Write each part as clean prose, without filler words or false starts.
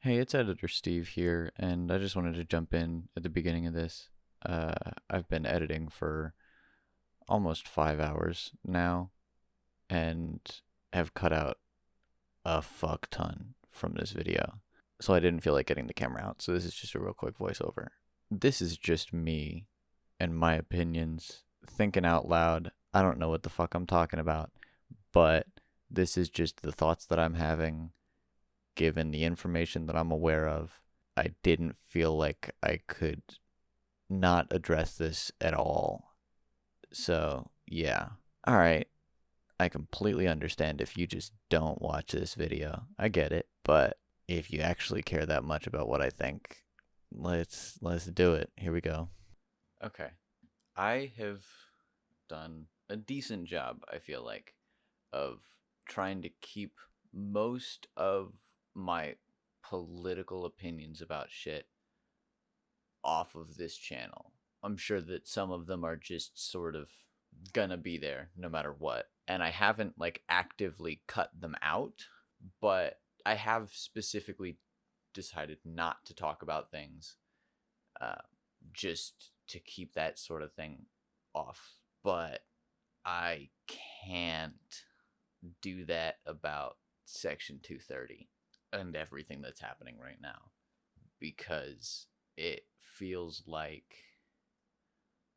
Hey, it's Editor Steve here, and I just wanted to jump in at the beginning of this. I've been editing for almost 5 hours now, and have cut out a fuck ton from this video. So I didn't feel like getting the camera out, so this is just a real quick voiceover. This is just me and my opinions, thinking out loud. I don't know what the fuck I'm talking about, but this is just the thoughts that I'm having given the information that I'm aware of. I didn't feel like I could not address this at all. So, yeah. All right. I completely understand if you just don't watch this video. I get it, but if you actually care that much about what I think, let's do it. Here we go. Okay. I have done a decent job, I feel like, of trying to keep most of my political opinions about shit off of this channel. I'm sure that some of them are just sort of gonna be there no matter what. And I haven't like actively cut them out, but I have specifically decided not to talk about things uh, just to keep that sort of thing off. But I can't do that about Section 230 and everything that's happening right now because it feels like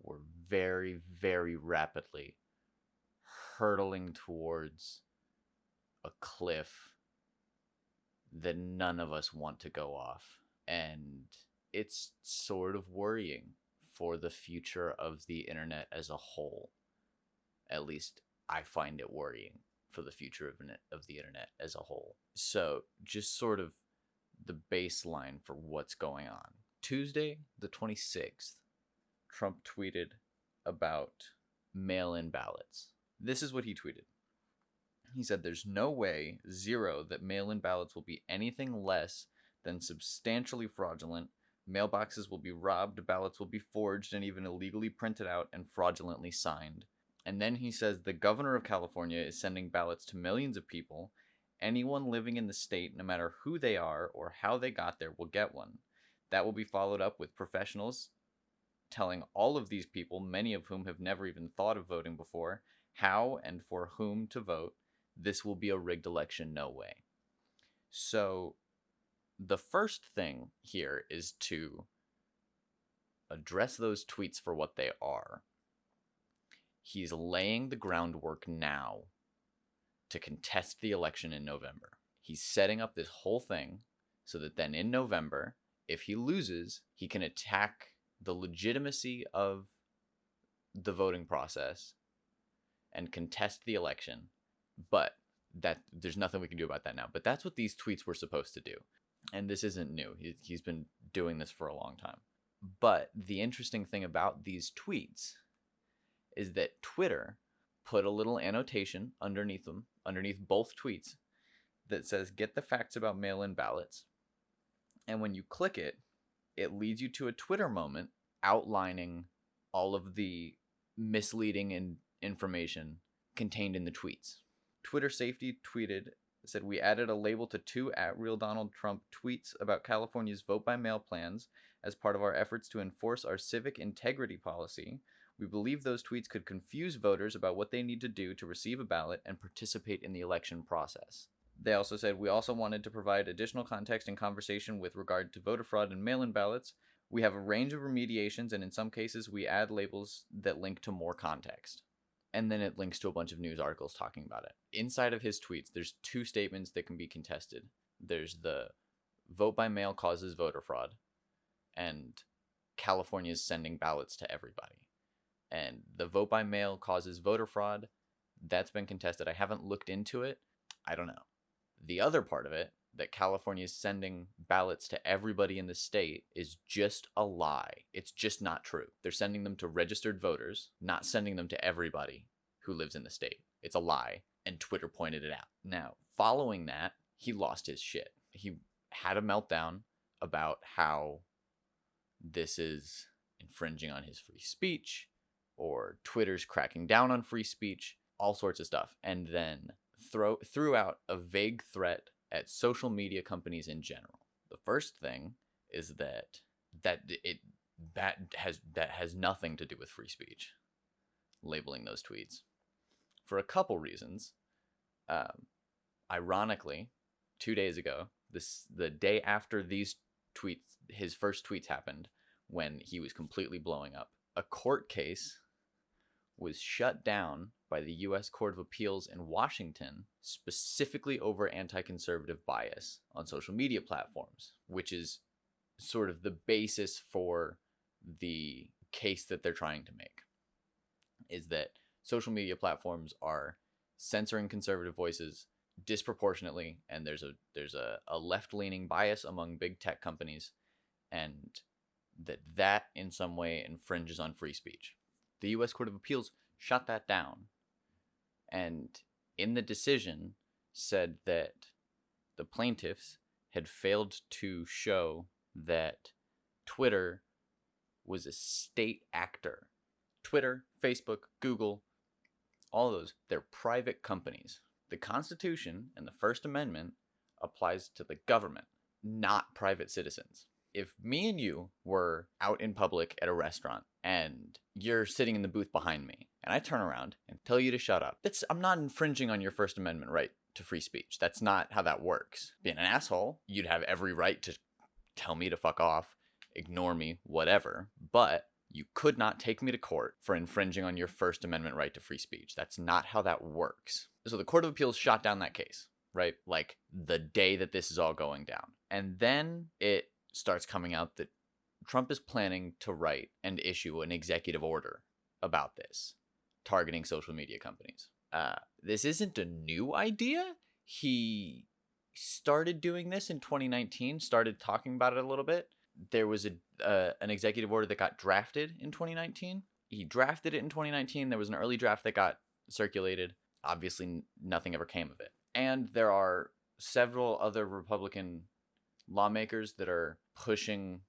we're very, very rapidly hurtling towards a cliff that none of us want to go off. And it's sort of worrying for the future of the internet as a whole. At least I find it worrying for the future of the internet as a whole. So, just sort of the baseline for what's going on. Tuesday, the 26th, Trump tweeted about mail in ballots. This is what he tweeted. He said, "There's no way, zero, that mail in ballots will be anything less than substantially fraudulent. Mailboxes will be robbed, ballots will be forged and even illegally printed out and fraudulently signed." And then he says, "The governor of California is sending ballots to millions of people. Anyone living in the state, no matter who they are or how they got there, will get one. That will be followed up with professionals telling all of these people, many of whom have never even thought of voting before, how and for whom to vote. This will be a rigged election, no way." So the first thing here is to address those tweets for what they are. He's laying the groundwork now to contest the election in November. He's setting up this whole thing so that then in November, if he loses, he can attack the legitimacy of the voting process and contest the election. But that there's nothing we can do about that now. But that's what these tweets were supposed to do. And this isn't new. He's been doing this for a long time. But the interesting thing about these tweets is that Twitter put a little annotation underneath them, underneath both tweets, that says, "Get the facts about mail in ballots." And when you click it, it leads you to a Twitter moment outlining all of the misleading information contained in the tweets. Twitter Safety tweeted, said, "We added a label to two @real Donald Trump tweets about California's vote by mail plans as part of our efforts to enforce our civic integrity policy. We believe those tweets could confuse voters about what they need to do to receive a ballot and participate in the election process." They also said, "We also wanted to provide additional context and conversation with regard to voter fraud and mail-in ballots. We have a range of remediations, and in some cases, we add labels that link to more context." And then it links to a bunch of news articles talking about it. Inside of his tweets, there's two statements that can be contested. There's the vote by mail causes voter fraud, and California is sending ballots to everybody. And the vote by mail causes voter fraud, that's been contested. I haven't looked into it. I don't know. The other part of it, that California is sending ballots to everybody in the state, is just a lie. It's just not true. They're sending them to registered voters, not sending them to everybody who lives in the state. It's a lie, and Twitter pointed it out. Now, following that, he lost his shit. He had a meltdown about how this is infringing on his free speech, or Twitter's cracking down on free speech, all sorts of stuff. And then threw out a vague threat at social media companies in general. The The first thing is that has nothing to do with free speech, labeling those tweets, for a couple reasons. Ironically, 2 days ago, the day after his first tweets happened, when he was completely blowing up, a court case was shut down by the U.S. Court of Appeals in Washington, specifically over anti-conservative bias on social media platforms, which is sort of the basis for the case that they're trying to make, is that social media platforms are censoring conservative voices disproportionately, and there's a left-leaning bias among big tech companies, and that in some way infringes on free speech. The U.S. Court of Appeals shut that down, and in the decision said that the plaintiffs had failed to show that Twitter was a state actor. Twitter, Facebook, Google, all of those, they're private companies. The Constitution and the First Amendment applies to the government, not private citizens. If me and you were out in public at a restaurant and you're sitting in the booth behind me and I turn around and tell you to shut up, I'm not infringing on your First Amendment right to free speech. That's not how that works. Being an asshole, you'd have every right to tell me to fuck off, ignore me, whatever, but you could not take me to court for infringing on your First Amendment right to free speech. That's not how that works. So the Court of Appeals shot down that case, right? Like the day that this is all going down. And then it starts coming out that Trump is planning to write and issue an executive order about this, targeting social media companies. This isn't a new idea. He started doing this in 2019, started talking about it a little bit. There was an executive order that got drafted in 2019. He drafted it in 2019. There was an early draft that got circulated. Obviously, nothing ever came of it. And there are several other Republican lawmakers that are pushing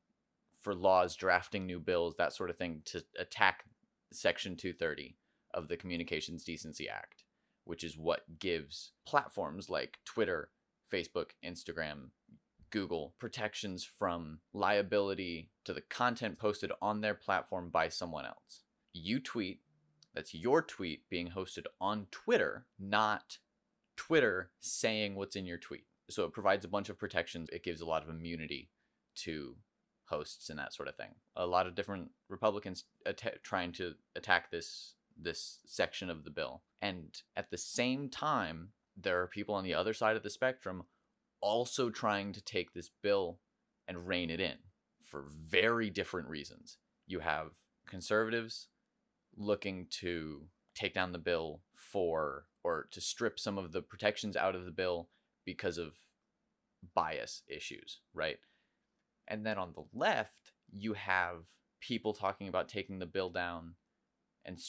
for laws, drafting new bills, that sort of thing, to attack Section 230 of the Communications Decency Act, which is what gives platforms like Twitter, Facebook, Instagram, Google protections from liability to the content posted on their platform by someone else. You tweet, that's your tweet being hosted on Twitter, not Twitter saying what's in your tweet. So it provides a bunch of protections. It gives a lot of immunity to hosts and that sort of thing. A lot of different Republicans trying to attack this section of the bill. And at the same time, there are people on the other side of the spectrum also trying to take this bill and rein it in for very different reasons. You have conservatives looking to take down the bill or to strip some of the protections out of the bill because of bias issues, right? And then on the left, you have people talking about taking the bill down and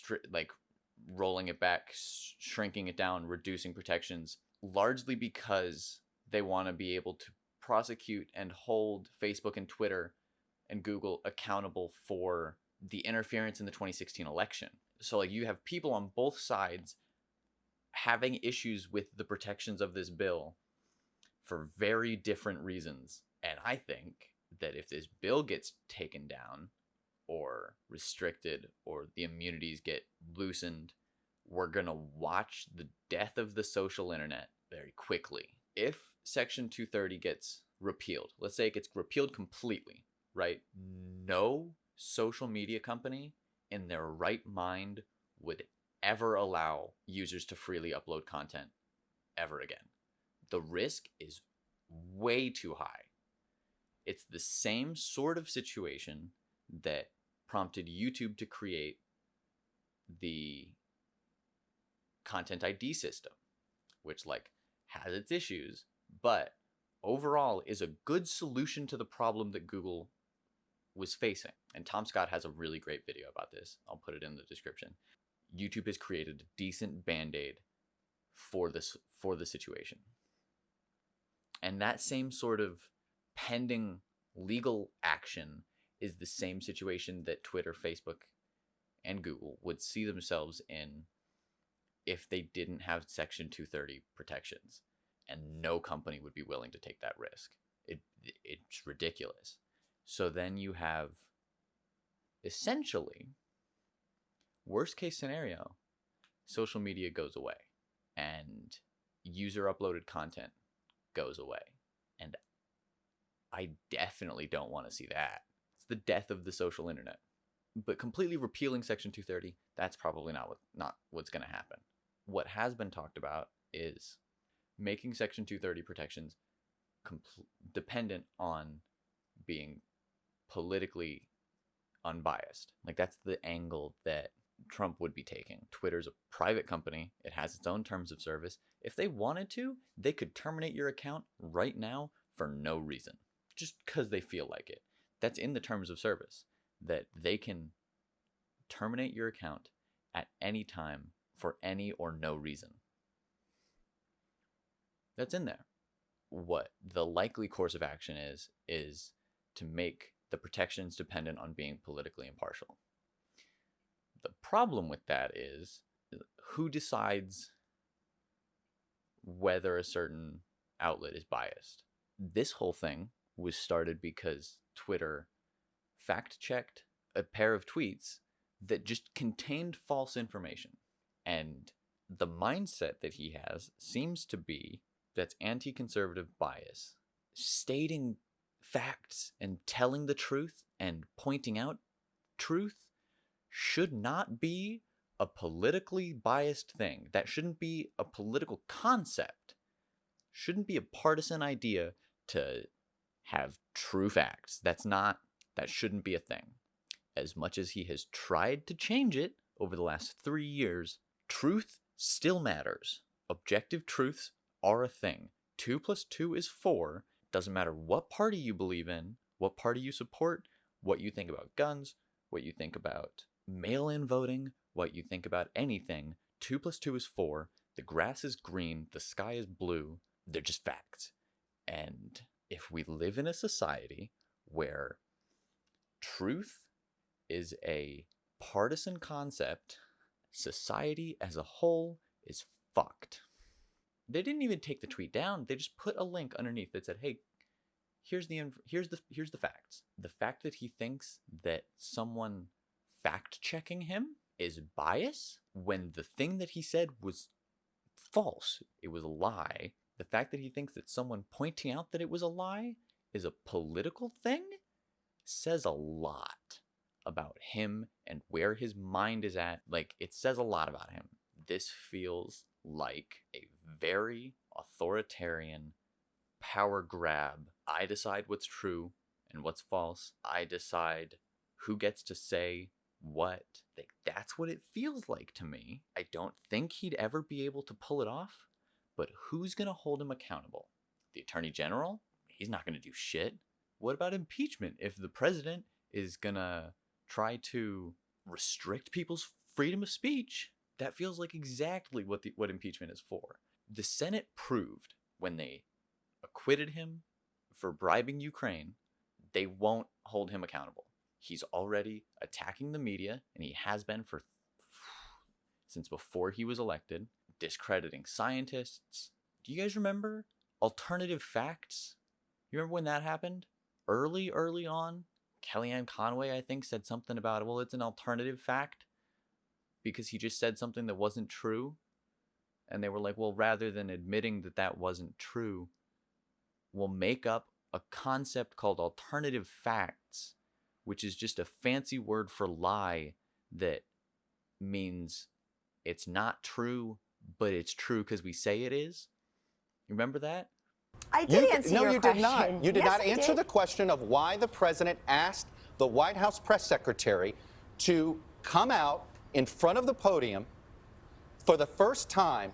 rolling it back, shrinking it down, reducing protections, largely because they want to be able to prosecute and hold Facebook and Twitter and Google accountable for the interference in the 2016 election. So you have people on both sides having issues with the protections of this bill for very different reasons. And I think that if this bill gets taken down or restricted or the immunities get loosened, we're going to watch the death of the social internet very quickly. If Section 230 gets repealed, let's say it gets repealed completely, right? No social media company in their right mind would ever allow users to freely upload content ever again. The risk is way too high. It's the same sort of situation that prompted YouTube to create the Content ID system, which has its issues, but overall is a good solution to the problem that Google was facing. And Tom Scott has a really great video about this. I'll put it in the description. YouTube has created a decent band-aid for the situation. And that same sort of pending legal action is the same situation that Twitter, Facebook, and Google would see themselves in if they didn't have Section 230 protections. And no company would be willing to take that risk. It It's ridiculous. So then you have, essentially, worst case scenario, social media goes away and user uploaded content goes away. And I definitely don't want to see that. It's the death of the social internet. But completely repealing Section 230, that's probably not what's going to happen. What has been talked about is making Section 230 protections dependent on being politically unbiased. Like, that's the angle that Trump would be taking. Twitter's a private company. It has its own terms of service. If they wanted to, they could terminate your account right now for no reason, just because they feel like it. That's in the terms of service, that they can terminate your account at any time for any or no reason. That's in there. What the likely course of action is to make the protections dependent on being politically impartial. The problem with that is, who decides whether a certain outlet is biased? This whole thing was started because Twitter fact-checked a pair of tweets that just contained false information. And the mindset that he has seems to be that's anti-conservative bias. Stating facts and telling the truth and pointing out truth should not be a politically biased thing. That shouldn't be a political concept. Shouldn't be a partisan idea to have true facts. That shouldn't be a thing. As much as he has tried to change it over the last 3 years, truth still matters. Objective truths are a thing. 2 + 2 is 4. Doesn't matter what party you believe in, what party you support, what you think about guns, what you think about mail-in voting, what you think about anything. 2 + 2 is 4. The grass is green. The sky is blue. They're just facts. And if we live in a society where truth is a partisan concept, society as a whole is fucked. They didn't even take the tweet down. They just put a link underneath that said, "Hey, here's the facts." The fact that he thinks that someone fact-checking him is bias when the thing that he said was false, it was a lie. The fact that he thinks that someone pointing out that it was a lie is a political thing says a lot about him and where his mind is at. Like, it says a lot about him. This feels like a very authoritarian power grab. I decide what's true and what's false. I decide who gets to say what. Like, that's what it feels like to me. I don't think he'd ever be able to pull it off, but who's going to hold him accountable? The Attorney General? He's not going to do shit. What about impeachment? If the president is going to try to restrict people's freedom of speech, that feels like exactly what impeachment is for. The Senate proved when they acquitted him for bribing Ukraine, they won't hold him accountable. He's already attacking the media, and he has been since before he was elected, discrediting scientists. Do you guys remember alternative facts? You remember when that happened? Early on, Kellyanne Conway, I think, said something about, well, it's an alternative fact because he just said something that wasn't true. And they were like, well, rather than admitting that that wasn't true, we'll make up a concept called alternative facts, which is just a fancy word for lie that means it's not true, but it's true because we say it is. You remember that? I did answer your question. No, you did not. You did Yes, not I answer did. the question of why the president asked the White House press secretary to come out in front of the podium for the first time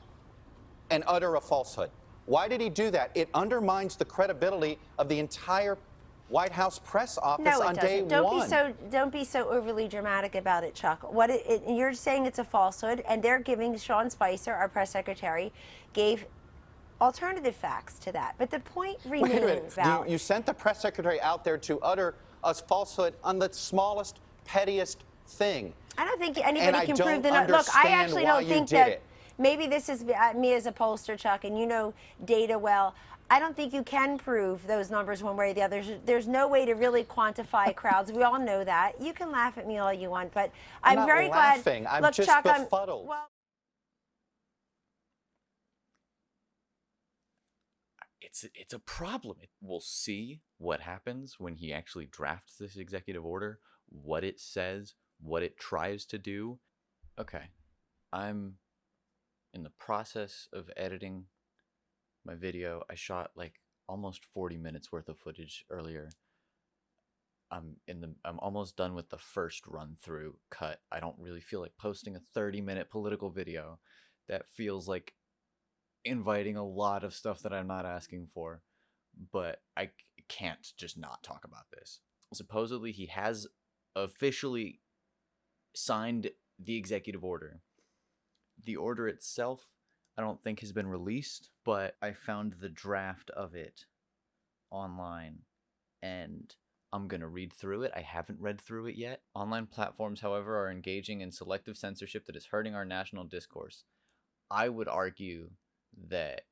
and utter a falsehood. Why did he do that? It undermines the credibility of the entire White House press office No, it on day doesn't. one. Don't be so overly dramatic about it, Chuck. You're saying it's a falsehood, and they're giving Sean Spicer, our press secretary, gave alternative facts to that. But the point Wait a minute. remains, Val. You sent the press secretary out there to utter a falsehood on the smallest, pettiest thing. I don't think And anybody I can don't prove that. Look, I understand actually why don't you think did that. it. Maybe this is me as a pollster, Chuck, and you know data well. I don't think you can prove those numbers one way or the other. There's no way to really quantify crowds. We all know that. You can laugh at me all you want, but I'm I'm not very laughing. glad. I'm Look, just Chuck, befuddled. well. It's a problem. We'll see what happens when he actually drafts this executive order, what it says, what it tries to do. Okay, I'm in the process of editing my video. I shot like almost 40 minutes worth of footage earlier. I'm almost done with the first run through cut. I don't really feel like posting a 30-minute political video. That feels like inviting a lot of stuff that I'm not asking for, but I can't just not talk about this. Supposedly, he has officially signed the executive order. The order itself, I don't think has been released, but I found the draft of it online, and I'm going to read through it. I haven't read through it yet. Online platforms, however, are engaging in selective censorship that is hurting our national discourse. I would argue that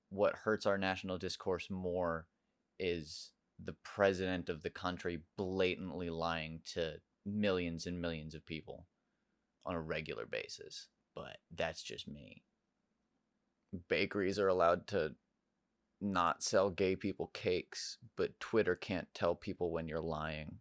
what hurts our national discourse more is the president of the country blatantly lying to millions and millions of people on a regular basis. But that's just me. Bakeries are allowed to not sell gay people cakes, but Twitter can't tell people when you're lying.